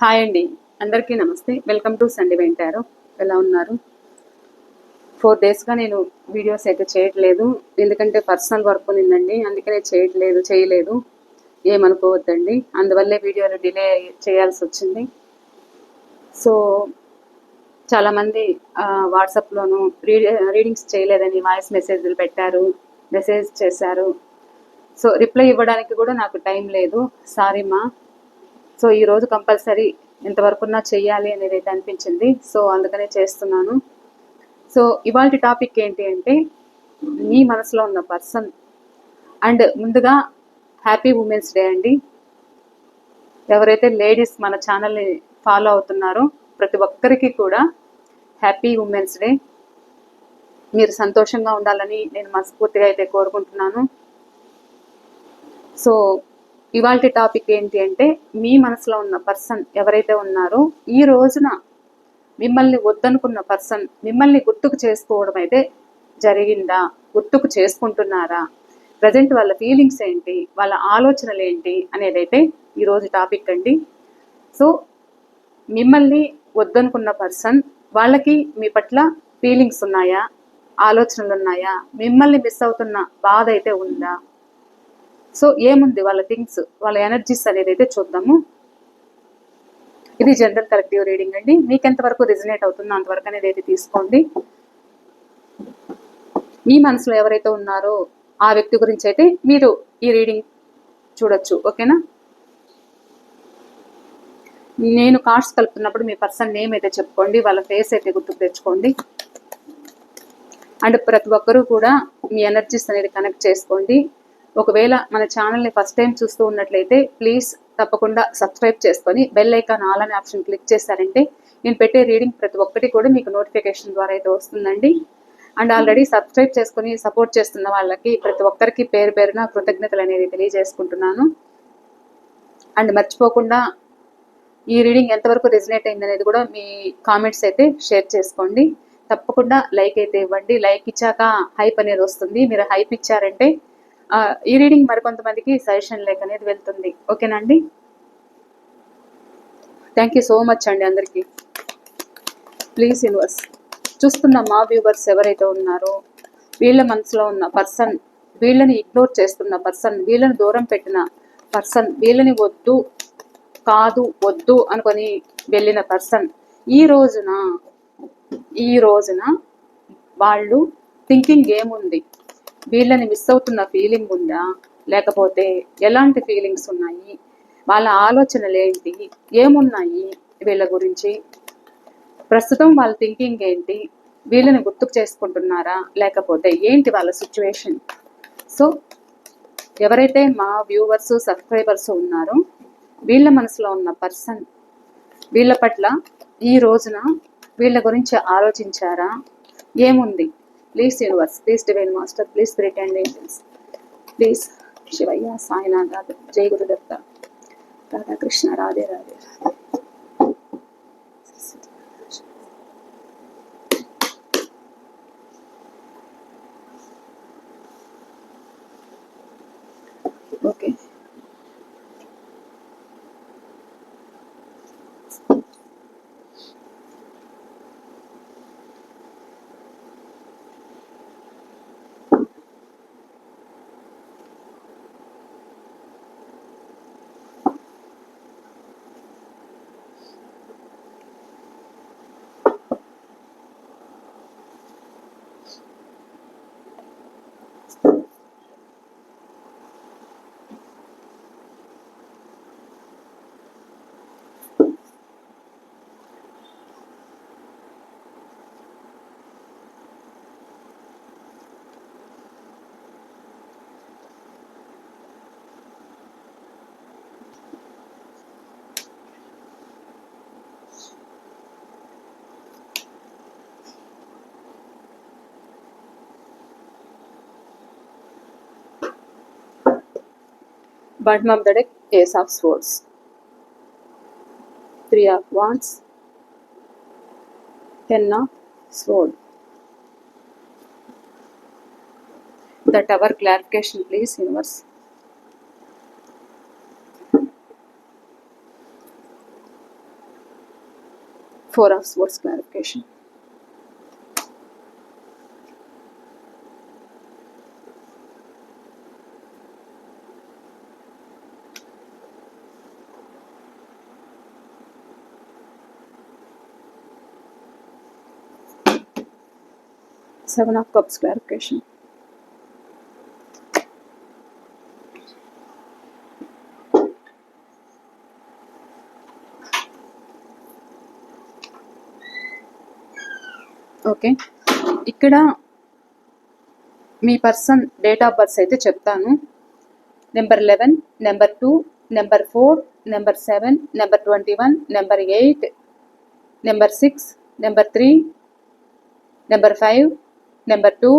Hi అండి, అందరికీ నమస్తే. వెల్కమ్ టు సండే వెంటారు. ఎలా ఉన్నారు? 4 డేస్గా నేను వీడియోస్ అయితే చేయట్లేదు, ఎందుకంటే పర్సనల్ వర్క్ ఉందండి. అందుకనే చేయలేదు. ఏమనుకోవద్దండి. అందువల్లే వీడియోలు డిలే చేయాల్సి వచ్చింది. సో చాలామంది వాట్సాప్లోను రీడింగ్స్ చేయలేదని వాయిస్ మెసేజ్లు పెట్టారు, మెసేజ్ చేశారు. సో రిప్లై ఇవ్వడానికి కూడా నాకు టైం లేదు. సారీ మా. సో ఈరోజు కంపల్సరీ ఎంతవరకున్నా చెయ్యాలి అనేది అయితే అనిపించింది. సో అందుకనే చేస్తున్నాను. సో ఇవాళ టాపిక్ ఏంటి అంటే, మీ మనసులో ఉన్న పర్సన్. అండ్ ముందుగా హ్యాపీ ఉమెన్స్ డే అండి. ఎవరైతే లేడీస్ మన ఛానల్ని ఫాలో అవుతున్నారో ప్రతి ఒక్కరికి కూడా హ్యాపీ ఉమెన్స్ డే. మీరు సంతోషంగా ఉండాలని నేను మనస్ఫూర్తిగా అయితే కోరుకుంటున్నాను. సో ఇవాళ టాపిక్ ఏంటి అంటే, మీ మనసులో ఉన్న పర్సన్ ఎవరైతే ఉన్నారో ఈ రోజున మిమ్మల్ని వద్దనుకున్న పర్సన్ మిమ్మల్ని గుర్తుకు చేసుకోవడం అయితే జరిగిందా, గుర్తుకు చేసుకుంటున్నారా, ప్రజెంట్ వాళ్ళ ఫీలింగ్స్ ఏంటి, వాళ్ళ ఆలోచనలు ఏంటి అనేది అయితే ఈరోజు టాపిక్ అండి. సో మిమ్మల్ని వద్దనుకున్న పర్సన్, వాళ్ళకి మీ పట్ల ఫీలింగ్స్ ఉన్నాయా, ఆలోచనలు ఉన్నాయా, మిమ్మల్ని మిస్ అవుతున్న బాధ అయితే ఉందా, సో ఏముంది వాళ్ళ థింగ్స్, వాళ్ళ ఎనర్జీస్ అనేది అయితే చూద్దాము. ఇది జనరల్ కలెక్టివ్ రీడింగ్ అండి. మీకు ఎంతవరకు రిజనేట్ అవుతుందో అంతవరకు అనేది అయితే తీసుకోండి. మీ మనసులో ఎవరైతే ఉన్నారో ఆ వ్యక్తి గురించి అయితే మీరు ఈ రీడింగ్ చూడొచ్చు. ఓకేనా? నేను కార్డ్స్ కలుపుతున్నప్పుడు మీ పర్సన్ నేమ్ అయితే చెప్పుకోండి, వాళ్ళ ఫేస్ అయితే గుర్తుకు తెచ్చుకోండి. అండ్ ప్రతి ఒక్కరూ కూడా మీ ఎనర్జీస్ అనేది కనెక్ట్ చేసుకోండి. ఒకవేళ మన ఛానల్ని ఫస్ట్ టైం చూస్తూ ఉన్నట్లయితే ప్లీజ్ తప్పకుండా సబ్స్క్రైబ్ చేసుకొని బెల్ ఐకాన్ ఆల్ అనే ఆప్షన్ క్లిక్ చేశారంటే నేను పెట్టే రీడింగ్ ప్రతి ఒక్కటి కూడా మీకు నోటిఫికేషన్ ద్వారా అయితే వస్తుందండి. అండ్ ఆల్రెడీ సబ్స్క్రైబ్ చేసుకొని సపోర్ట్ చేస్తున్న వాళ్ళకి ప్రతి ఒక్కరికి పేరు పేరున కృతజ్ఞతలు అనేది తెలియజేసుకుంటున్నాను. అండ్ మర్చిపోకుండా ఈ రీడింగ్ ఎంతవరకు రెజినేట్ అయింది అనేది కూడా మీ కామెంట్స్ అయితే షేర్ చేసుకోండి. తప్పకుండా లైక్ అయితే ఇవ్వండి. లైక్ ఇచ్చాక హైప్ అనేది వస్తుంది. మీరు హైప్ ఇచ్చారంటే ఈ రీడింగ్ మరికొంతమందికి సజెషన్ లేక్ అనేది వెళ్తుంది. ఓకేనా అండి? థ్యాంక్ యూ సో మచ్ అండి అందరికీ. ప్లీజ్ యూనివర్స్, చూస్తున్న మా వ్యూవర్స్ ఎవరైతే ఉన్నారో వీళ్ళ మనసులో ఉన్న పర్సన్, వీళ్ళని ఇగ్నోర్ చేస్తున్న పర్సన్, వీళ్ళని దూరం పెట్టిన పర్సన్, వీళ్ళని వద్దు అనుకొని వెళ్ళిన పర్సన్ ఈ రోజున వాళ్ళు థింకింగ్ ఏముంది, వీళ్ళని మిస్ అవుతున్న ఫీలింగ్ ఉందా, లేకపోతే ఎలాంటి ఫీలింగ్స్ ఉన్నాయి, వాళ్ళ ఆలోచనలు ఏంటి, ఏమున్నాయి వీళ్ళ గురించి, ప్రస్తుతం వాళ్ళ థింకింగ్ ఏంటి, వీళ్ళని గుర్తుకు చేసుకుంటున్నారా, లేకపోతే ఏంటి వాళ్ళ సిచ్యువేషన్. సో ఎవరైతే మా వ్యూవర్స్ సబ్స్క్రైబర్స్ ఉన్నారో వీళ్ళ మనసులో ఉన్న పర్సన్, వీళ్ళ పట్ల ఈ రోజున వీళ్ళ గురించి ఆలోచించారా, ఏముంది? Please universe, please divine master, please spirit and angels, please Shivayya, Sainatha, జై Gurudatta, Radhakrishna, Radhe Radhe. Okay, bottom of the deck, Ace of Swords, 3 of Wands, 10 of Swords. The Tower, clarification please universe. 4 of Swords clarification. Seven of Cups clarification. Okay, ఇక్కడ మీ person date of birth అయితే చెప్తాను. Number 11, number 2, number 4, number 7, number 21, number 8, number 6, number 3, number 5, number 2,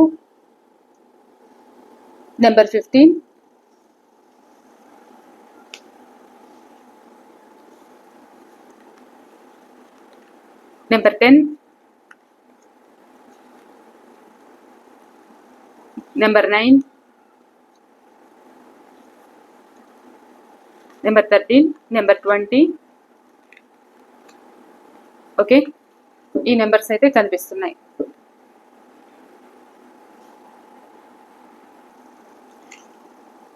number 15, number 10, number 9, number 13, number 20. Okay, ఈ numbers అయితే కనిపిస్తున్నాయి.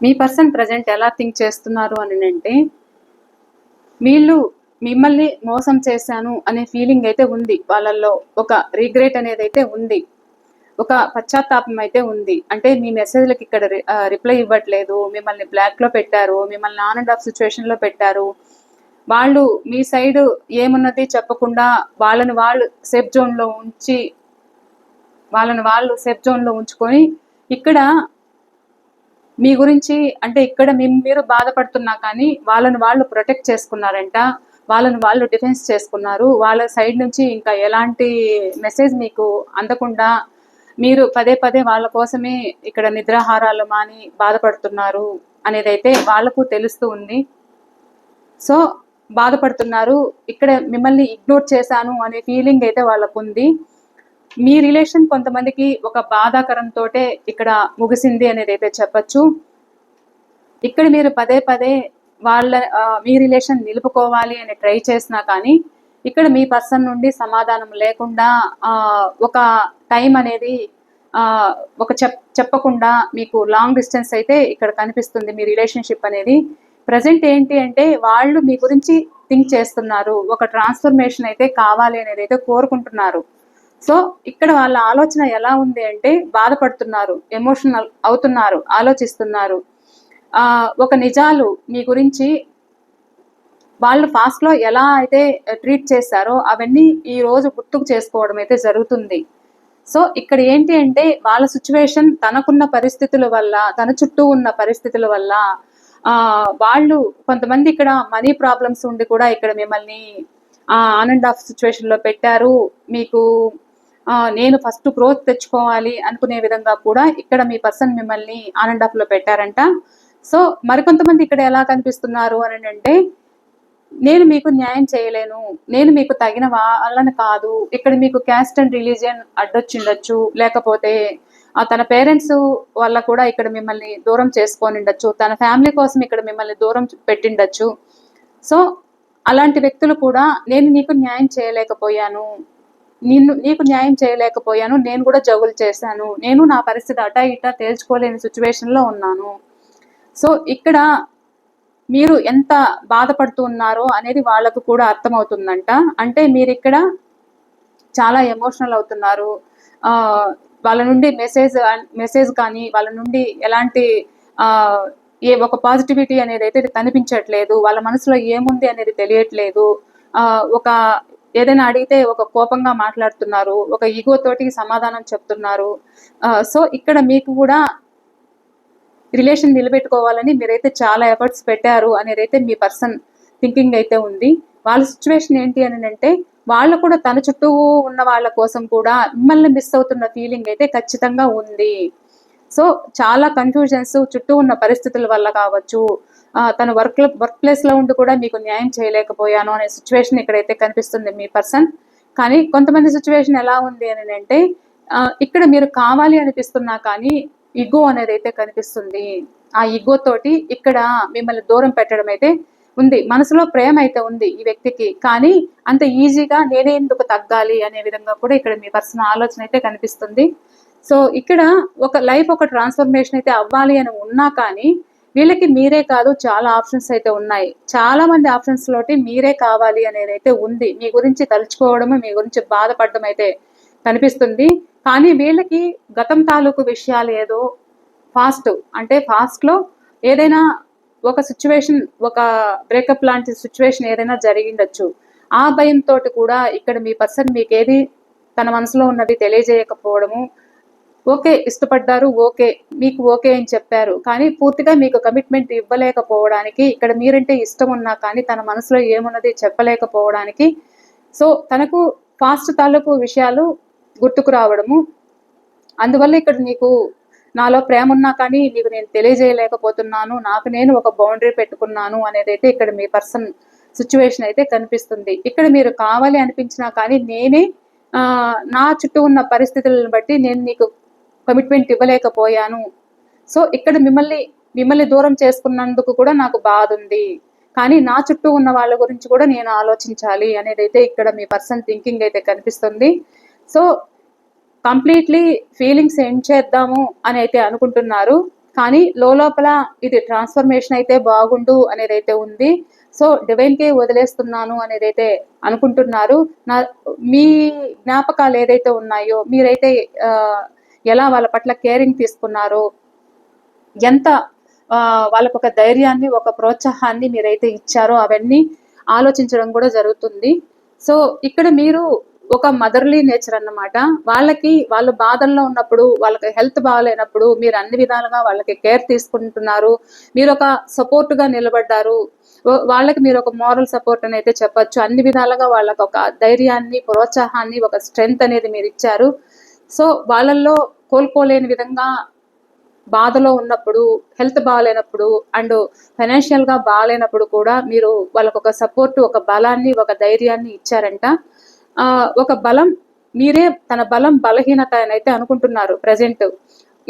మీ person present ఎలా think చేస్తున్నారు అని అంటే, వీళ్ళు మిమ్మల్ని మోసం చేశాను అనే ఫీలింగ్ అయితే ఉంది వాళ్ళల్లో. ఒక రిగ్రెట్ అనేది అయితే ఉంది, ఒక పశ్చాత్తాపం అయితే ఉంది. అంటే మీ మెసేజ్లకి ఇక్కడ రిప్లై ఇవ్వట్లేదు, మిమ్మల్ని బ్లాక్లో పెట్టారు, మిమ్మల్ని ఆన్ అండ్ ఆఫ్ సిచ్యువేషన్లో పెట్టారు. వాళ్ళు మీ సైడ్ ఏమున్నది చెప్పకుండా వాళ్ళని వాళ్ళు సేఫ్ జోన్లో ఉంచుకొని ఇక్కడ మీ గురించి అంటే ఇక్కడ మీరు బాధపడుతున్నా కానీ వాళ్ళని వాళ్ళు ప్రొటెక్ట్ చేసుకున్నారంట, వాళ్ళని వాళ్ళు డిఫెన్స్ చేసుకున్నారు. వాళ్ళ సైడ్ నుంచి ఇంకా ఎలాంటి మెసేజ్ మీకు అందకుండా మీరు పదే పదే వాళ్ళ కోసమే ఇక్కడ నిద్రాహారాలు మాని బాధపడుతున్నారు అనేది అయితే వాళ్ళకు తెలుస్తూ ఉంది. సో బాధపడుతున్నారు, ఇక్కడ మిమ్మల్ని ఇగ్నోర్ చేశాను అనే ఫీలింగ్ అయితే వాళ్ళకు ఉంది. మీ రిలేషన్ కొంతమందికి ఒక బాధాకరంతో ఇక్కడ ముగిసింది అనేది అయితే చెప్పచ్చు. ఇక్కడ మీరు పదే పదే మీ రిలేషన్ నిలుపుకోవాలి అని ట్రై చేసినా కానీ ఇక్కడ మీ పర్సన్ నుండి సమాధానం లేకుండా ఒక టైం అనేది చెప్పకుండా మీకు లాంగ్ డిస్టెన్స్ అయితే ఇక్కడ కనిపిస్తుంది మీ రిలేషన్షిప్ అనేది. ప్రజెంట్ ఏంటి అంటే వాళ్ళు మీ గురించి థింక్ చేస్తున్నారు, ఒక ట్రాన్స్ఫర్మేషన్ అయితే కావాలి అనేది అయితే కోరుకుంటున్నారు. సో ఇక్కడ వాళ్ళ ఆలోచన ఎలా ఉంది అంటే బాధపడుతున్నారు, ఎమోషనల్ అవుతున్నారు, ఆలోచిస్తున్నారు. ఒక నిజాలు మీ గురించి వాళ్ళు ఫాస్ట్లో ఎలా అయితే ట్రీట్ చేశారో అవన్నీ ఈ రోజు గుర్తుకు చేసుకోవడం అయితే జరుగుతుంది. సో ఇక్కడ ఏంటి అంటే వాళ్ళ సిచ్యువేషన్, తనకున్న పరిస్థితుల వల్ల, తన చుట్టూ ఉన్న పరిస్థితుల వల్ల వాళ్ళు కొంతమంది ఇక్కడ మనీ ప్రాబ్లమ్స్ ఉండి కూడా ఇక్కడ మిమ్మల్ని ఆన్ అండ్ ఆఫ్ సిచ్యువేషన్లో పెట్టారు. మీకు నేను ఫస్ట్ గ్రోత్ తెచ్చుకోవాలి అనుకునే విధంగా కూడా ఇక్కడ మీ పర్సన్ మిమ్మల్ని ఆన్ అండ్ ఆఫ్లో పెట్టారంట. సో మరికొంతమంది ఇక్కడ ఎలా కనిపిస్తున్నారు అని అంటే, నేను మీకు న్యాయం చేయలేను, నేను మీకు తగిన వాళ్ళని కాదు, ఇక్కడ మీకు క్యాస్ట్ అండ్ రిలీజియన్ అడ్డొచ్చిండొచ్చు, లేకపోతే తన పేరెంట్స్ వల్ల కూడా ఇక్కడ మిమ్మల్ని దూరం చేసుకొని ఉండొచ్చు, తన ఫ్యామిలీ కోసం ఇక్కడ మిమ్మల్ని దూరం పెట్టిండొచ్చు. సో అలాంటి వ్యక్తులు కూడా నేను నీకు న్యాయం చేయలేకపోయాను, నేను కూడా జగులు చేశాను, నేను నా పరిస్థితి అటా ఇటా తేల్చుకోలేని సిచ్యువేషన్లో ఉన్నాను. సో ఇక్కడ మీరు ఎంత బాధపడుతూ ఉన్నారో అనేది వాళ్ళకు కూడా అర్థమవుతుందంట. అంటే మీరు ఇక్కడ చాలా ఎమోషనల్ అవుతున్నారు, వాళ్ళ నుండి మెసేజ్ కానీ వాళ్ళ నుండి ఎలాంటి ఒక పాజిటివిటీ అనేది అయితే కనిపించట్లేదు, వాళ్ళ మనసులో ఏముంది అనేది తెలియట్లేదు. ఒక ఏదైనా అడిగితే ఒక కోపంగా మాట్లాడుతున్నారు, ఒక ఈగో తోటి సమాధానం చెప్తున్నారు. సో ఇక్కడ మీకు కూడా రిలేషన్ నిలబెట్టుకోవాలని మీరైతే చాలా ఎఫర్ట్స్ పెట్టారు అనేది అయితే మీ పర్సన్ థింకింగ్ అయితే ఉంది. వాళ్ళ సిచ్యువేషన్ ఏంటి అని అంటే, వాళ్ళు కూడా తన చుట్టూ ఉన్న వాళ్ళ కోసం కూడా మిమ్మల్ని మిస్ అవుతున్న ఫీలింగ్ అయితే ఖచ్చితంగా ఉంది. సో చాలా కన్ఫ్యూజన్స్ చుట్టూ ఉన్న పరిస్థితుల వల్ల కావచ్చు, తన వర్క్ ప్లేస్లో ఉండి కూడా మీకు న్యాయం చేయలేకపోయాను అనే సిచ్యువేషన్ ఇక్కడైతే కనిపిస్తుంది మీ పర్సన్. కానీ కొంతమంది సిచ్యువేషన్ ఎలా ఉంది అని అంటే, ఇక్కడ మీరు కావాలి అనిపిస్తున్నా కానీ ఇగో అనేది అయితే కనిపిస్తుంది. ఆ ఇగో తోటి ఇక్కడ మిమ్మల్ని దూరం పెట్టడం అయితే ఉంది, మనసులో ప్రేమ అయితే ఉంది ఈ వ్యక్తికి. కానీ అంత ఈజీగా నేనే ఎందుకు తగ్గాలి అనే విధంగా కూడా ఇక్కడ మీ పర్సన్ ఆలోచన అయితే కనిపిస్తుంది. సో ఇక్కడ ఒక లైఫ్ ఒక ట్రాన్స్ఫర్మేషన్ అయితే అవ్వాలి అని ఉన్నా కానీ వీళ్ళకి మీరే కాదు, చాలా ఆప్షన్స్ అయితే ఉన్నాయి. చాలా మంది ఆప్షన్స్ లోటి మీరే కావాలి అనేది అయితే ఉంది. మీ గురించి తలుచుకోవడము, మీ గురించి బాధపడడం అయితే కనిపిస్తుంది. కానీ వీళ్ళకి గతం తాలూకు విషయాలు ఏదో ఫాస్ట్ లో ఏదైనా ఒక సిచ్యువేషన్, ఒక బ్రేకప్ లాంటి సిచ్యువేషన్ ఏదైనా జరిగిండొచ్చు. ఆ భయంతో కూడా ఇక్కడ మీ పర్సన్ మీకేది తన మనసులో ఉన్నది తెలియజేయకపోవడము. ఓకే, ఇష్టపడ్డారు, ఓకే, మీకు ఓకే అని చెప్పారు, కానీ పూర్తిగా మీకు కమిట్మెంట్ ఇవ్వలేకపోవడానికి, ఇక్కడ మీరంటే ఇష్టం ఉన్నా కానీ తన మనసులో ఏమున్నది చెప్పలేకపోవడానికి, సో తనకు ఫాస్ట్ తాలూకు విషయాలు గుర్తుకు రావడము. అందువల్ల ఇక్కడ నీకు నాలో ప్రేమ ఉన్నా కానీ నీకు నేను తెలియజేయలేకపోతున్నాను, నాకు నేను ఒక బౌండరీ పెట్టుకున్నాను అనేది అయితే ఇక్కడ మీ పర్సన్ సిచ్యువేషన్ అయితే కనిపిస్తుంది. ఇక్కడ మీరు కావాలి అనిపించినా కానీ నేనే నా చుట్టూ ఉన్న పరిస్థితులను బట్టి నేను నీకు కమిట్మెంట్ ఇవ్వలేకపోయాను. సో ఇక్కడ మిమ్మల్ని దూరం చేసుకున్నందుకు కూడా నాకు బాధ ఉంది, కానీ నా చుట్టూ ఉన్న వాళ్ళ గురించి కూడా నేను ఆలోచించాలి అనేది అయితే ఇక్కడ మీ పర్సన్ థింకింగ్ అయితే కనిపిస్తుంది. సో కంప్లీట్లీ ఫీలింగ్స్ ఎండ్ చేద్దాము అని అయితే అనుకుంటున్నారు, కానీ లోపల ఇది ట్రాన్స్ఫర్మేషన్ అయితే బాగుండు అనేది అయితే ఉంది. సో డివైన్కే వదిలేస్తున్నాను అనేది అయితే అనుకుంటున్నారు. మీ జ్ఞాపకాలు ఏదైతే ఉన్నాయో, మీరైతే ఎలా వాళ్ళ పట్ల కేరింగ్ తీసుకున్నారో, ఎంత వాళ్ళకు ఒక ధైర్యాన్ని, ఒక ప్రోత్సాహాన్ని మీరైతే ఇచ్చారో అవన్నీ ఆలోచించడం కూడా జరుగుతుంది. సో ఇక్కడ మీరు ఒక మదర్లీ నేచర్ అన్నమాట. వాళ్ళు బాధల్లో ఉన్నప్పుడు, వాళ్ళకి హెల్త్ బాగాలేనప్పుడు మీరు అన్ని విధాలుగా వాళ్ళకి కేర్ తీసుకుంటున్నారు. మీరు ఒక సపోర్ట్ గా నిలబడ్డారు. వాళ్ళకి మీరు ఒక మోరల్ సపోర్ట్ అని అయితే చెప్పొచ్చు. అన్ని విధాలుగా వాళ్ళకి ఒక ధైర్యాన్ని, ప్రోత్సాహాన్ని, ఒక స్ట్రెంగ్త్ అనేది మీరు ఇచ్చారు. సో వాళ్ళల్లో కోలుకోలేని విధంగా బాధలో ఉన్నప్పుడు, హెల్త్ బాగాలేనప్పుడు అండ్ ఫైనాన్షియల్ గా బాగాలేనప్పుడు కూడా మీరు వాళ్ళకు ఒక సపోర్ట్, ఒక బలాన్ని, ఒక ధైర్యాన్ని ఇచ్చారంట. ఒక బలం, మీరే తన బలం బలహీనత అని అయితే అనుకుంటున్నారు ప్రజెంట్.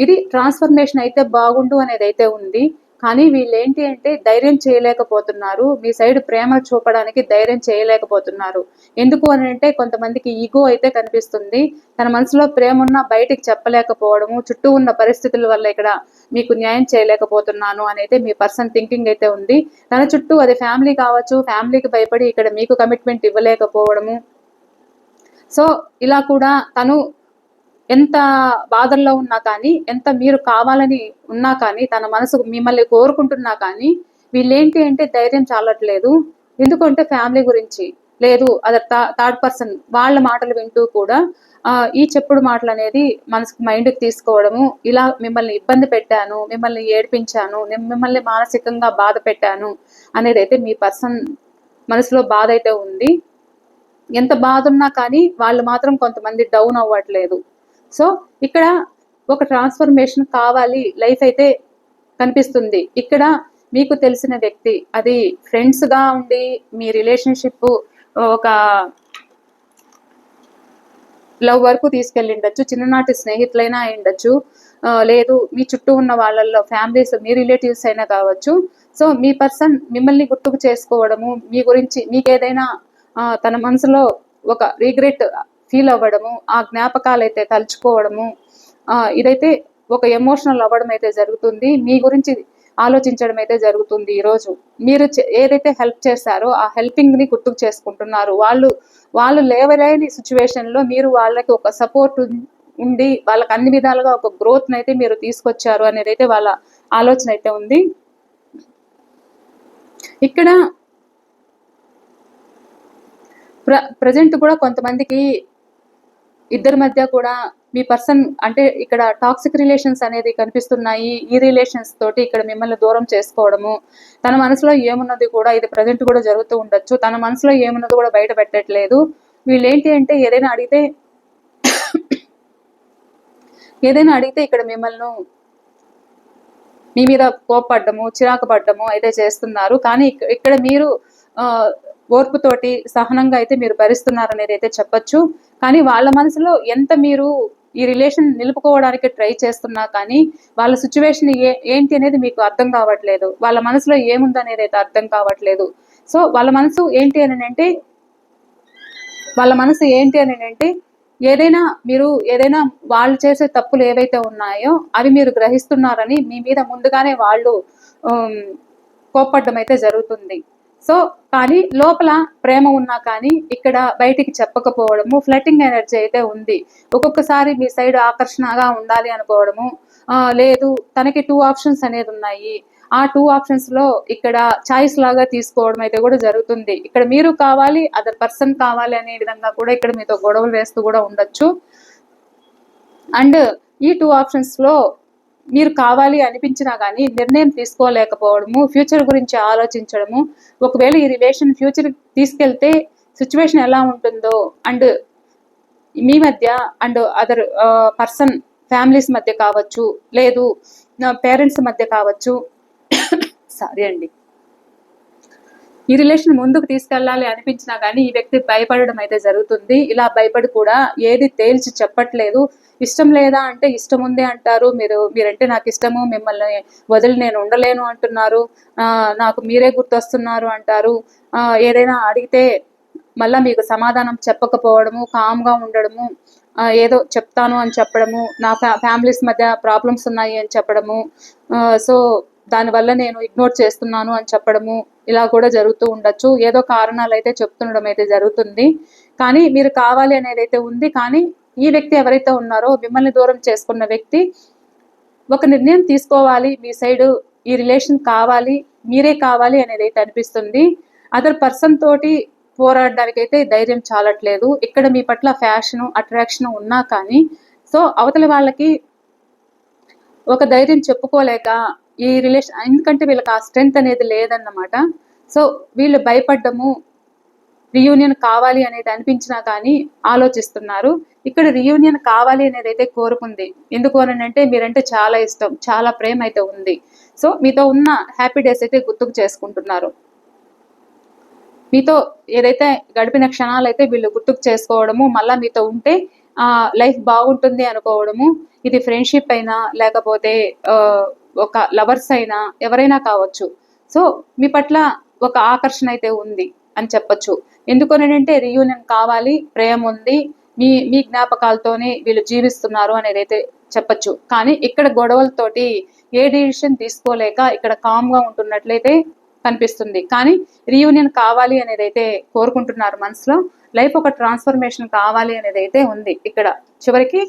ఇది ట్రాన్స్ఫర్మేషన్ అయితే బాగుండు అనేది అయితే ఉంది, కానీ వీళ్ళు ఏంటి అంటే ధైర్యం చేయలేకపోతున్నారు. మీ సైడ్ ప్రేమ చూపడానికి ధైర్యం చేయలేకపోతున్నారు. ఎందుకు అని అంటే కొంతమందికి ఈగో అయితే కనిపిస్తుంది. తన మనసులో ప్రేమ ఉన్నా బయటికి చెప్పలేకపోవడము, చుట్టూ ఉన్న పరిస్థితుల వల్ల ఇక్కడ మీకు న్యాయం చేయలేకపోతున్నాను అని అయితే మీ పర్సన్ థింకింగ్ అయితే ఉంది. తన చుట్టూ అది ఫ్యామిలీ కావచ్చు, ఫ్యామిలీకి భయపడి ఇక్కడ మీకు కమిట్మెంట్ ఇవ్వలేకపోవడము. సో ఇలా కూడా తను ఎంత బాధల్లో ఉన్నా కానీ, ఎంత మీరు కావాలని ఉన్నా కానీ, తన మనసు మిమ్మల్ని కోరుకుంటున్నా కానీ వీళ్ళేంటి అంటే ధైర్యం చాలట్లేదు. ఎందుకంటే ఫ్యామిలీ గురించి లేదు, అది థర్డ్ పర్సన్ వాళ్ళ మాటలు వింటూ కూడా ఈ చెప్పుడు మాటలు అనేది మనసుకు మైండ్కి తీసుకోవడము, ఇలా మిమ్మల్ని ఇబ్బంది పెట్టాను, మిమ్మల్ని ఏడిపించాను, మిమ్మల్ని మానసికంగా బాధ పెట్టాను అనేది అయితే మీ పర్సన్ మనసులో బాధ అయితే ఉంది. ఎంత బాధ ఉన్నా కానీ వాళ్ళు మాత్రం కొంతమంది డౌన్ అవ్వట్లేదు. సో ఇక్కడ ఒక ట్రాన్స్ఫర్మేషన్ కావాలి, లైఫ్ అయితే కనిపిస్తుంది. ఇక్కడ మీకు తెలిసిన వ్యక్తి, అది ఫ్రెండ్స్ గా ఉండి మీ రిలేషన్షిప్ ఒక లవ్ వరకు తీసుకెళ్ళిండొచ్చు, చిన్ననాటి స్నేహితులైనా అయిండొచ్చు, లేదు మీ చుట్టూ ఉన్న వాళ్ళల్లో ఫ్యామిలీస్, మీ రిలేటివ్స్ అయినా కావచ్చు. సో మీ పర్సన్ మిమ్మల్ని గుర్తుకు చేసుకోవడము, మీ గురించి మీకేదైనా తన మనసులో ఒక రిగ్రెట్ ఫీల్ అవ్వడము, ఆ జ్ఞాపకాలు అయితే తలుచుకోవడము, ఇదైతే ఒక ఎమోషనల్ అవ్వడం అయితే జరుగుతుంది. మీ గురించి ఆలోచించడం అయితే జరుగుతుంది. ఈరోజు మీరు ఏదైతే హెల్ప్ చేశారో ఆ హెల్పింగ్ ని గుర్తుకు చేసుకుంటున్నారు. వాళ్ళు లేవలేని సిచ్యువేషన్ లో మీరు వాళ్ళకి ఒక సపోర్ట్ ఉండి వాళ్ళకి అన్ని విధాలుగా ఒక గ్రోత్ అయితే మీరు తీసుకొచ్చారు అనేది అయితే వాళ్ళ ఆలోచన అయితే ఉంది. ఇక్కడ ప్రజెంట్ కూడా కొంతమందికి ఇద్దరి మధ్య కూడా మీ పర్సన్ అంటే ఇక్కడ టాక్సిక్ రిలేషన్స్ అనేది కనిపిస్తున్నాయి. ఈ రిలేషన్స్ తోటి ఇక్కడ మిమ్మల్ని దూరం చేసుకోవడము, తన మనసులో ఏమున్నది కూడా ఇది ప్రజెంట్ కూడా జరుగుతూ ఉండొచ్చు. తన మనసులో ఏమున్నది కూడా బయట పెట్టట్లేదు. వీళ్ళు ఏంటి అంటే ఏదైనా అడిగితే ఇక్కడ మిమ్మల్ని మీ మీద కోపపడ్డము, చిరాకు పడ్డము అయితే చేస్తున్నారు. కానీ ఇక్కడ మీరు ఓర్పుతోటి సహనంగా అయితే మీరు భరిస్తున్నారు అనేది అయితే చెప్పొచ్చు. కానీ వాళ్ళ మనసులో ఎంత మీరు ఈ రిలేషన్ నిలుపుకోవడానికి ట్రై చేస్తున్నా కానీ వాళ్ళ సిచ్యువేషన్ ఏంటి అనేది మీకు అర్థం కావట్లేదు. వాళ్ళ మనసులో ఏముందనేది అయితే అర్థం కావట్లేదు. సో వాళ్ళ మనసు ఏంటి అని అంటే ఏదైనా వాళ్ళు చేసే తప్పులు ఏవైతే ఉన్నాయో అవి మీరు గ్రహిస్తున్నారని మీ మీద ముందుగానే వాళ్ళు కోప్పడడం అయితే జరుగుతుంది. సో కానీ లోపల ప్రేమ ఉన్నా కానీ ఇక్కడ బయటికి చెప్పకపోవడము, ఫ్లటింగ్ ఎనర్జీ అయితే ఉంది. ఒక్కొక్కసారి మీ సైడ్ ఆకర్షణగా ఉండాలి అనుకోవడము, లేదు తనకి 2 ఆప్షన్స్ అనేది ఉన్నాయి. ఆ 2 ఆప్షన్స్ లో ఇక్కడ చాయిస్ లాగా తీసుకోవడం అయితే కూడా జరుగుతుంది. ఇక్కడ మీరు కావాలి, అదర్ పర్సన్ కావాలి అనే విధంగా కూడా ఇక్కడ మీతో గొడవలు వేస్తూ కూడా ఉండొచ్చు. అండ్ ఈ 2 ఆప్షన్స్ లో మీరు కావాలి అనిపించినా కానీ నిర్ణయం తీసుకోలేకపోవడము, ఫ్యూచర్ గురించి ఆలోచించడము, ఒకవేళ ఈ రిలేషన్ ఫ్యూచర్ తీసుకెళ్తే సిచ్యువేషన్ ఎలా ఉంటుందో, అండ్ మీ మధ్య అండ్ అదర్ పర్సన్ ఫ్యామిలీస్ మధ్య కావచ్చు, లేదు పేరెంట్స్ మధ్య కావచ్చు, సారీ అండి, ఈ రిలేషన్ ముందుకు తీసుకెళ్ళాలి అనిపించినా కానీ ఈ వ్యక్తి భయపడడం అయితే జరుగుతుంది. ఇలా భయపడి కూడా ఏది తేల్చి చెప్పట్లేదు. ఇష్టం లేదా అంటే ఇష్టం ఉంది అంటారు. మీరంటే నాకు ఇష్టము, మిమ్మల్ని వదిలి నేను ఉండలేను అంటున్నారు, నాకు మీరే గుర్తొస్తున్నారు అంటారు. ఏదైనా అడిగితే మళ్ళీ మీకు సమాధానం చెప్పకపోవడము, కామ్గా ఉండడము, ఏదో చెప్తాను అని చెప్పడము, నా ఫ్యామిలీస్ మధ్య ప్రాబ్లమ్స్ ఉన్నాయి అని చెప్పడము, సో దానివల్ల నేను ఇగ్నోర్ చేస్తున్నాను అని చెప్పడము, ఇలా కూడా జరుగుతూ ఉండొచ్చు. ఏదో కారణాలు అయితే చెప్తుండడం అయితే జరుగుతుంది. కానీ మీరు కావాలి అనేది అయితే ఉంది. కానీ ఈ వ్యక్తి ఎవరైతే ఉన్నారో మిమ్మల్ని దూరం చేసుకున్న వ్యక్తి ఒక నిర్ణయం తీసుకోవాలి, మీ సైడ్ ఈ రిలేషన్ కావాలి, మీరే కావాలి అనేది అయితే అనిపిస్తుంది. అదర్ పర్సన్ తోటి పోరాడడానికి అయితే ధైర్యం చాలట్లేదు. ఇక్కడ మీ పట్ల ఫ్యాషన్, అట్రాక్షన్ ఉన్నా కానీ సో అవతల వాళ్ళకి ఒక ధైర్యం చెప్పుకోలేక ఈ రిలేషన్, ఎందుకంటే వీళ్ళకి ఆ స్ట్రెంగ్త్ అనేది లేదన్నమాట. సో వీళ్ళు భయపడ్డము, రీయూనియన్ కావాలి అనేది అనిపించినా కానీ ఆలోచిస్తున్నారు. ఇక్కడ రీయూనియన్ కావాలి అనేది అయితే కోరుకుంది. ఎందుకు అని అంటే మీరంటే చాలా ఇష్టం, చాలా ప్రేమ అయితే ఉంది. సో మీతో ఉన్న హ్యాపీ డేస్ అయితే గుర్తుకు చేసుకుంటున్నారు. మీతో ఏదైతే గడిపిన క్షణాలు అయితే వీళ్ళు గుర్తుకు చేసుకోవడము, మళ్ళీ మీతో ఉంటే లైఫ్ బాగుంటుంది అనుకోవడము. ఇది ఫ్రెండ్షిప్ అయినా లేకపోతే ఒక లవర్స్ అయినా ఎవరైనా కావచ్చు. సో మీ పట్ల ఒక ఆకర్షణ అయితే ఉంది అని చెప్పొచ్చు. ఎందుకనంటే రీయూనియన్ కావాలి, ప్రేమ ఉంది, మీ జ్ఞాపకాలతోనే వీళ్ళు జీవిస్తున్నారు అనేది అయితే చెప్పచ్చు. కానీ ఇక్కడ గొడవలతోటి ఏ డిసిషన్ తీసుకోలేక ఇక్కడ కామ్గా ఉంటున్నట్లయితే కనిపిస్తుంది. కానీ రీయూనియన్ కావాలి అనేది అయితే కోరుకుంటున్నారు మనసులో. లైఫ్ ఒక ట్రాన్స్ఫర్మేషన్ కావాలి అనేది అయితే ఉంది. ఇక్కడ చివరికి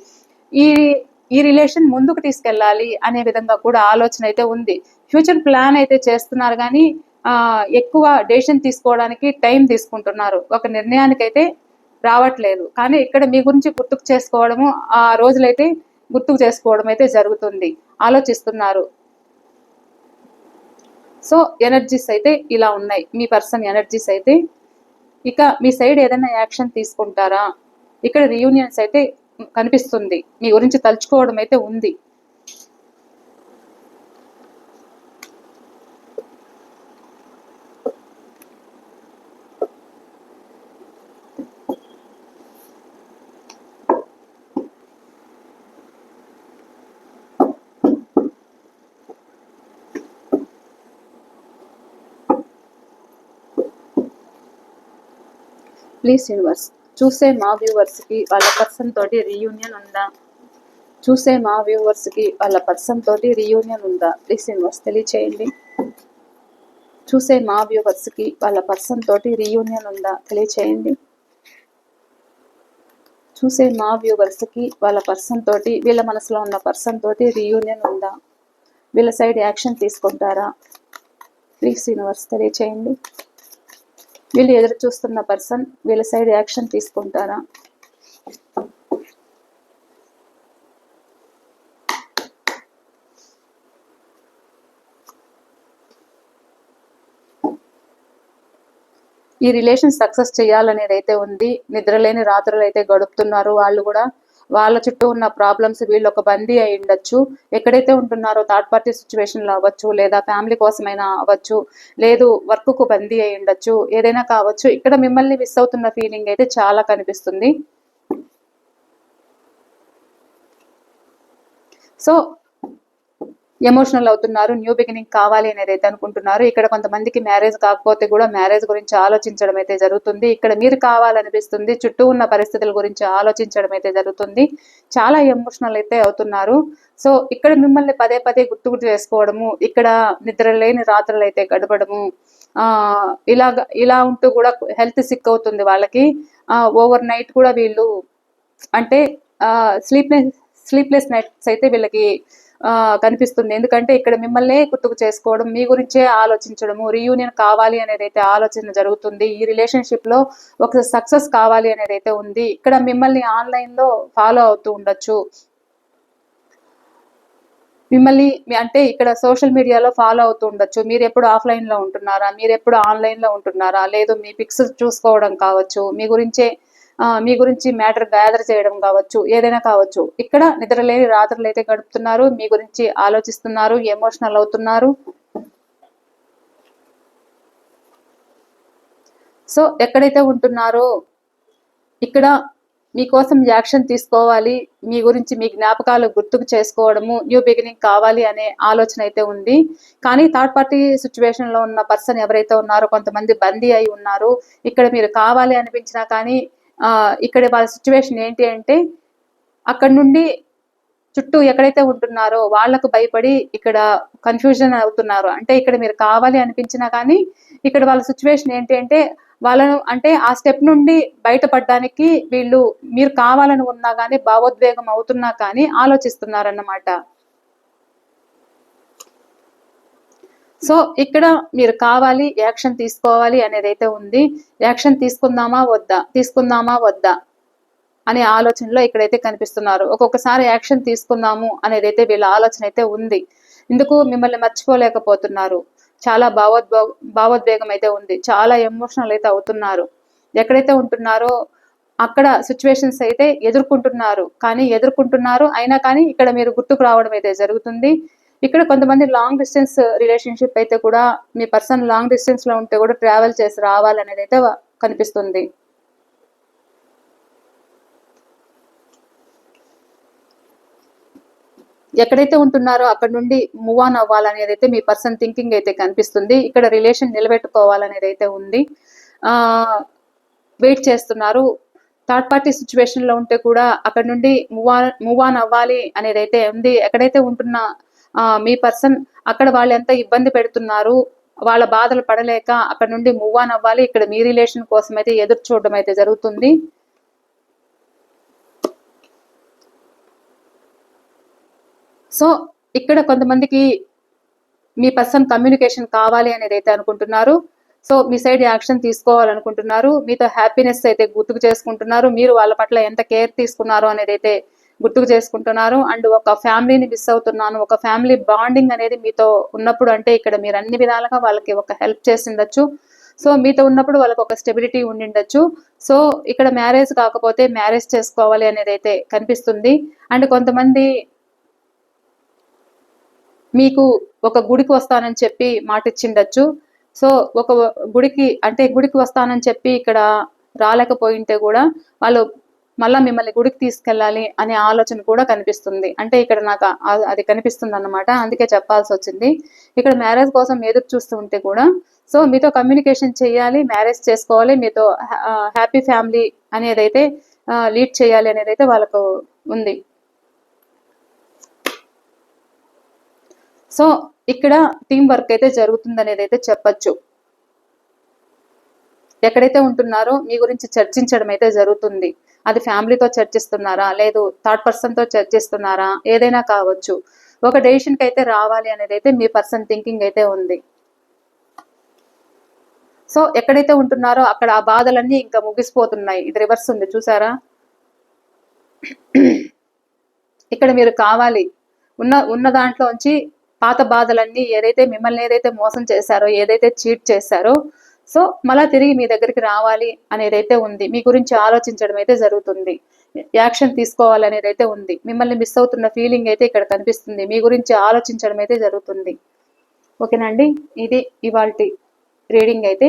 ఈ రిలేషన్ ముందుకు తీసుకెళ్ళాలి అనే విధంగా కూడా ఆలోచన అయితే ఉంది. ఫ్యూచర్ ప్లాన్ అయితే చేస్తున్నారు కానీ ఎక్కువ డెసిషన్ తీసుకోవడానికి టైం తీసుకుంటున్నారు, ఒక నిర్ణయానికి అయితే రావట్లేదు. కానీ ఇక్కడ మీ గురించి గుర్తుకు చేసుకోవడము, ఆ రోజులైతే గుర్తుకు చేసుకోవడం అయితే జరుగుతుంది, ఆలోచిస్తున్నారు. సో ఎనర్జీస్ అయితే ఇలా ఉన్నాయి, మీ పర్సన్ ఎనర్జీస్ అయితే. ఇక మీ సైడ్ ఏదైనా యాక్షన్ తీసుకుంటారా? ఇక్కడ రీయూనియన్స్ అయితే కనిపిస్తుంది, మీ గురించి తలుచుకోవడం అయితే ఉంది. ప్లీజ్ యూనివర్స్, చూసే మా వ్యూవర్స్కి వాళ్ళ పర్సన్ తోటి రీయూనియన్ ఉందా? చూసే మా వ్యూవర్స్కి వాళ్ళ పర్సన్ తోటి రీయూనియన్ ఉందా? ప్లీజ్ యూనివర్స్ తెలియచేయండి. చూసే మా వ్యూవర్స్కి వాళ్ళ పర్సన్ తోటి రీయూనియన్ ఉందా? తెలియచేయండి. చూసే మా వ్యూవర్స్కి వాళ్ళ పర్సన్ తోటి, వీళ్ళ మనసులో ఉన్న పర్సన్ తోటి రీయూనియన్ ఉందా? వీళ్ళ సైడ్ యాక్షన్ తీసుకుంటారా? ప్లీజ్ యూనివర్స్ తెలియచేయండి. వీళ్ళు ఎదురు చూస్తున్న పర్సన్ వీళ్ళ సైడ్ యాక్షన్ తీసుకుంటారా? ఈ రిలేషన్ సక్సెస్ చేయాలనేది అయితే ఉంది. నిద్రలేని రాత్రులు అయితే గడుపుతున్నారు వాళ్ళు కూడా. వాళ్ళ చుట్టూ ఉన్న ప్రాబ్లమ్స్ వీళ్ళు ఒక బందీ అయి ఉండొచ్చు. ఎక్కడైతే ఉంటున్నారో థర్డ్ పార్టీ సిచ్యువేషన్లో అవ్వచ్చు, లేదా ఫ్యామిలీ కోసమైనా అవ్వచ్చు, లేదు వర్క్కు బందీ అయి ఉండొచ్చు, ఏదైనా కావచ్చు. ఇక్కడ మిమ్మల్ని మిస్ అవుతున్న ఫీలింగ్ అయితే చాలా కనిపిస్తుంది. సో ఎమోషనల్ అవుతున్నారు, న్యూ బిగినింగ్ కావాలి అనేది అయితే అనుకుంటున్నారు. ఇక్కడ కొంతమందికి మ్యారేజ్ కాకపోతే కూడా మ్యారేజ్ గురించి ఆలోచించడం అయితే జరుగుతుంది. ఇక్కడ మీరు కావాలనిపిస్తుంది, చుట్టూ ఉన్న పరిస్థితుల గురించి ఆలోచించడం అయితే జరుగుతుంది. చాలా ఎమోషనల్ అయితే అవుతున్నారు. సో ఇక్కడ మిమ్మల్ని పదే పదే గుర్తు చేసుకోవడము, ఇక్కడ నిద్ర లేని రాత్రులు అయితే గడపడము, ఇలా ఉంటూ కూడా హెల్త్ సిక్ అవుతుంది వాళ్ళకి. ఓవర్ నైట్ కూడా వీళ్ళు అంటే స్లీప్లెస్ నైట్స్ అయితే వీళ్ళకి కనిపిస్తుంది. ఎందుకంటే ఇక్కడ మిమ్మల్ని గుర్తుకు చేసుకోవడం, మీ గురించే ఆలోచించడము, రీయూనియన్ కావాలి అనేది అయితే ఆలోచన జరుగుతుంది. ఈ రిలేషన్షిప్ లో ఒక సక్సెస్ కావాలి అనేది అయితే ఉంది. ఇక్కడ మిమ్మల్ని ఆన్లైన్ లో ఫాలో అవుతూ ఉండొచ్చు, మిమ్మల్ని అంటే ఇక్కడ సోషల్ మీడియాలో ఫాలో అవుతూ ఉండొచ్చు. మీరు ఎప్పుడు ఆఫ్లైన్ లో ఉంటున్నారా, మీరు ఎప్పుడు ఆన్లైన్ లో ఉంటున్నారా, లేదు మీ పిక్స్ చూసుకోవడం కావచ్చు, మీ గురించి మ్యాటర్ గ్యాదర్ చేయడం కావచ్చు, ఏదైనా కావచ్చు. ఇక్కడ నిద్రలేని రాత్రులు అయితే గడుపుతున్నారు, మీ గురించి ఆలోచిస్తున్నారు, ఎమోషనల్ అవుతున్నారు. సో ఎక్కడైతే ఉంటున్నారో ఇక్కడ మీకోసం యాక్షన్ తీసుకోవాలి, మీ గురించి మీ జ్ఞాపకాలు గుర్తుకు చేసుకోవడము, న్యూ బిగినింగ్ కావాలి అనే ఆలోచన అయితే ఉంది. కానీ థర్డ్ పార్టీ సిచ్యువేషన్ లో ఉన్న పర్సన్ ఎవరైతే ఉన్నారో కొంతమంది బందీ అయి ఉన్నారు. ఇక్కడ మీరు కావాలి అనిపించినా కానీ ఇక్కడ వాళ్ళ సిచ్యువేషన్ ఏంటి అంటే అక్కడ నుండి చుట్టూ ఎక్కడైతే ఉంటున్నారో వాళ్లకు భయపడి ఇక్కడ కన్ఫ్యూజన్ అవుతున్నారు. అంటే ఇక్కడ మీరు కావాలి అనిపించినా కానీ ఇక్కడ వాళ్ళ సిచ్యువేషన్ ఏంటి అంటే వాళ్ళను అంటే ఆ స్టెప్ నుండి బయటపడడానికి వీళ్ళు మీరు కావాలని ఉన్నా కానీ భావోద్వేగం అవుతున్నా కానీ ఆలోచిస్తున్నారన్నమాట. సో ఇక్కడ మీరు కావాలి, యాక్షన్ తీసుకోవాలి అనేది అయితే ఉంది. యాక్షన్ తీసుకుందామా వద్దా అనే ఆలోచనలో ఇక్కడైతే కనిపిస్తున్నారు. ఒక్కొక్కసారి యాక్షన్ తీసుకుందాము అనేది అయితే వీళ్ళ ఆలోచన అయితే ఉంది. ఇందుకు మిమ్మల్ని మర్చిపోలేకపోతున్నారు. చాలా భావోద్వేగం అయితే ఉంది, చాలా ఎమోషనల్ అయితే అవుతున్నారు. ఎక్కడైతే ఉంటున్నారో అక్కడ సిచ్యువేషన్స్ అయితే ఎదుర్కొంటున్నారు అయినా కానీ ఇక్కడ మీరు గుర్తుకు రావడం అయితే జరుగుతుంది. ఇక్కడ కొంతమంది లాంగ్ డిస్టెన్స్ రిలేషన్షిప్ అయితే కూడా మీ పర్సన్ లాంగ్ డిస్టెన్స్ లో ఉంటే కూడా ట్రావెల్ చేసి రావాలనేది అయితే కనిపిస్తుంది. ఎక్కడైతే ఉంటున్నారో అక్కడ నుండి మూవ్ ఆన్ అవ్వాలనేది అయితే మీ పర్సన్ థింకింగ్ అయితే కనిపిస్తుంది. ఇక్కడ రిలేషన్ నిలబెట్టుకోవాలనేది అయితే ఉంది. వెయిట్ చేస్తున్నారు. థర్డ్ పార్టీ సిచ్యువేషన్ లో ఉంటే కూడా అక్కడ నుండి మూవ్ ఆన్ అవ్వాలి అనేది అయితే ఉంది. ఎక్కడైతే ఉంటున్న మీ పర్సన్ అక్కడ వాళ్ళు ఎంత ఇబ్బంది పెడుతున్నారు, వాళ్ళ బాధలు పడలేక అక్కడ నుండి మూవ్ ఆన్ అవ్వాలి. ఇక్కడ మీ రిలేషన్ కోసం అయితే ఎదురు చూడడం అయితే జరుగుతుంది. సో ఇక్కడ కొంతమందికి మీ పర్సన్ కమ్యూనికేషన్ కావాలి అనేది అయితే అనుకుంటున్నారు. సో మీ సైడ్ యాక్షన్ తీసుకోవాలనుకుంటున్నారు. మీతో హ్యాపీనెస్ అయితే గుర్తుకు చేసుకుంటున్నారు. మీరు వాళ్ళ పట్ల ఎంత కేర్ తీసుకున్నారో అనేది అయితే గుర్తుకు చేసుకుంటున్నారు. అండ్ ఒక ఫ్యామిలీని మిస్ అవుతున్నాను, ఒక ఫ్యామిలీ బాండింగ్ అనేది మీతో ఉన్నప్పుడు అంటే ఇక్కడ మీరు అన్ని విధాలుగా వాళ్ళకి ఒక హెల్ప్ చేసి ఉండొచ్చు. సో మీతో ఉన్నప్పుడు వాళ్ళకి ఒక స్టెబిలిటీ ఉండిండొచ్చు. సో ఇక్కడ మ్యారేజ్ కాకపోతే మ్యారేజ్ చేసుకోవాలి అనేది అయితే కనిపిస్తుంది. అండ్ కొంతమంది మీకు ఒక గుడికి వస్తానని చెప్పి మాట ఇచ్చిండొచ్చు. సో ఒక గుడికి వస్తానని చెప్పి ఇక్కడ రాలేకపోయింటే కూడా వాళ్ళు మళ్ళా మిమ్మల్ని గుడికి తీసుకెళ్ళాలి అనే ఆలోచన కూడా కనిపిస్తుంది. అంటే ఇక్కడ నాకు అది కనిపిస్తుంది అన్నమాట, అందుకే చెప్పాల్సి వచ్చింది. ఇక్కడ మ్యారేజ్ కోసం ఎదురు చూస్తూ ఉంటే కూడా సో మీతో కమ్యూనికేషన్ చేయాలి, మ్యారేజ్ చేసుకోవాలి, మీతో హ్యాపీ ఫ్యామిలీ అనేది అయితే లీడ్ చేయాలి అనేది అయితే వాళ్ళకు ఉంది. సో ఇక్కడ టీం వర్క్ అయితే జరుగుతుంది అనేది అయితే చెప్పచ్చు. ఎక్కడైతే ఉంటున్నారో మీ గురించి చర్చించడం అయితే జరుగుతుంది. అది ఫ్యామిలీతో చర్చిస్తున్నారా, లేదు థర్డ్ పర్సన్ తో చర్చిస్తున్నారా, ఏదైనా కావచ్చు. ఒక డెసిషన్ కి అయితే రావాలి అనేది అయితే మీ పర్సన్ థింకింగ్ అయితే ఉంది. సో ఎక్కడైతే ఉంటున్నారో అక్కడ ఆ బాధలన్నీ ఇంకా ముగిసిపోతున్నాయి. ఇది రివర్స్ ఉంది చూసారా. ఇక్కడ మీరు కావాలి ఉన్న దాంట్లోంచి పాత బాధలన్నీ మిమ్మల్ని ఏదైతే మోసం చేశారో, ఏదైతే చీట్ చేశారో సో మళ్ళా తిరిగి మీ దగ్గరికి రావాలి అనేది అయితే ఉంది. మీ గురించి ఆలోచించడం అయితే జరుగుతుంది, యాక్షన్ తీసుకోవాలనేది అయితే ఉంది. మిమ్మల్ని మిస్ అవుతున్న ఫీలింగ్ అయితే ఇక్కడ కనిపిస్తుంది, మీ గురించి ఆలోచించడం అయితే జరుగుతుంది. ఓకేనండి, ఇది ఇవాల్టి రీడింగ్ అయితే.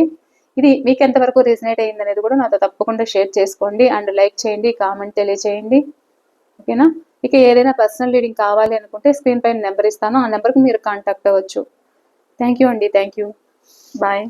ఇది మీకు ఎంతవరకు రిజనేట్ అయ్యింది అనేది కూడా నాతో తప్పకుండా షేర్ చేసుకోండి. అండ్ లైక్ చేయండి, కామెంట్ తెలియచేయండి. ఓకేనా. ఇక ఏదైనా పర్సనల్ రీడింగ్ కావాలి అనుకుంటే స్క్రీన్ పైన నెంబర్ ఇస్తాను, ఆ నెంబర్కి మీరు కాంటాక్ట్ అవ్వచ్చు. థ్యాంక్ యూ అండి. Thank you. బాయ్.